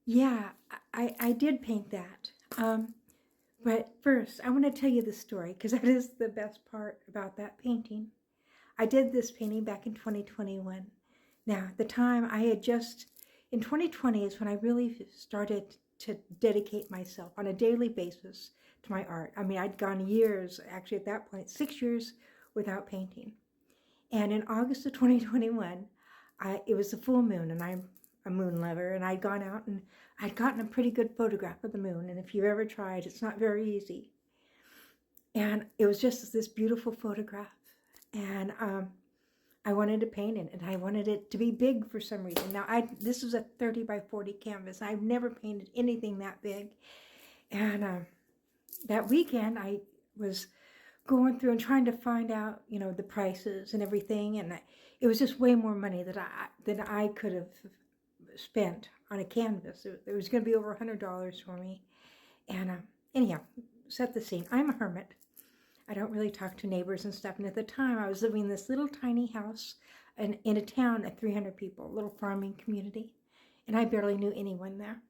Yeah, I did paint that. But first, I want to tell you the story because that is the best part about that painting. I did this painting back in 2021. Now, at the time, in 2020 is when I really started to dedicate myself on a daily basis to my art. I mean, I'd gone years, actually at that point, 6 years without painting. And in August of 2021, it was a full moon, and I'm a moon lover, and I'd gone out and I'd gotten a pretty good photograph of the moon. And if you've ever tried, it's not very easy. And it was just this beautiful photograph. And I wanted to paint it, and I wanted it to be big for some reason. Now, this is a 30 by 40 canvas. I've never painted anything that big. And that weekend, I was going through and trying to find out, the prices and everything, and it was just way more money than I could have spent on a canvas. It was going to be over $100 for me. And anyhow, set the scene. I'm a hermit. I don't really talk to neighbors and stuff. And at the time, I was living in this little tiny house in a town of 300 people, a little farming community, and I barely knew anyone there.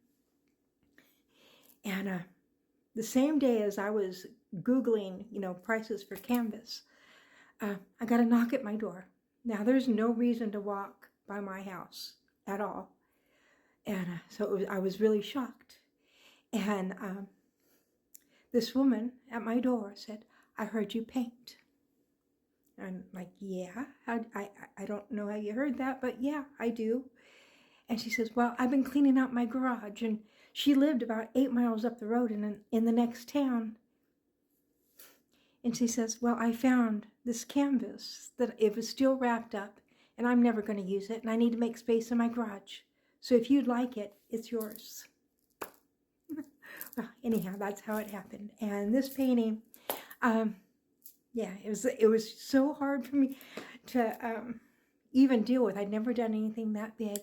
And the same day as I was Googling, prices for canvas, I got a knock at my door. Now, there's no reason to walk by my house at all. And so I was really shocked. And this woman at my door said, "I heard you paint." I'm like, "Yeah, I don't know how you heard that, but yeah, I do." And she says, "Well, I've been cleaning out my garage." And she lived about 8 miles up the road in the next town. And she says, "Well, I found this canvas that it was still wrapped up, and I'm never going to use it, and I need to make space in my garage. So if you'd like it, it's yours." Well, anyhow, that's how it happened. And this painting, yeah, it was so hard for me to even deal with. I'd never done anything that big,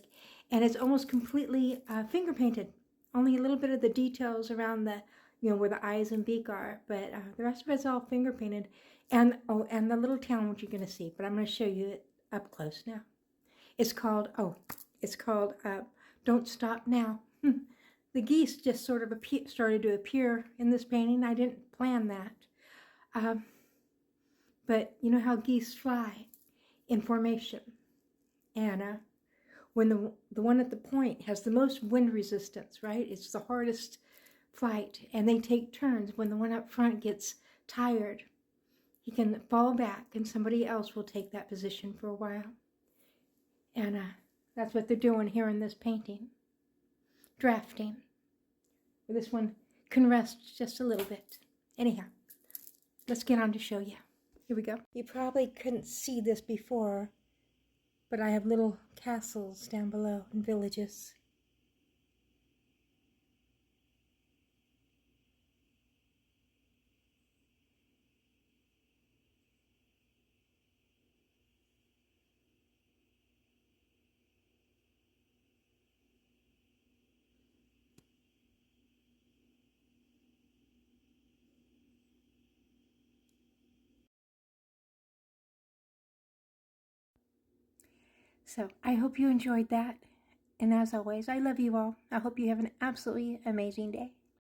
and it's almost completely finger painted. Only a little bit of the details around the, where the eyes and beak are, but the rest of it's all finger painted. And and the little town, which you're going to see, but I'm going to show you it up close now. It's called "Don't Stop Now." The geese just sort of started to appear in this painting. I didn't plan that. But you know how geese fly in formation. And when the one at the point has the most wind resistance, right? It's the hardest flight. And they take turns. When the one up front gets tired, he can fall back and somebody else will take that position for a while. And that's what they're doing here in this painting. Drafting. This one can rest just a little bit. Anyhow, let's get on to show you. Here we go. You probably couldn't see this before, but I have little castles down below and villages. So I hope you enjoyed that. And as always, I love you all. I hope you have an absolutely amazing day.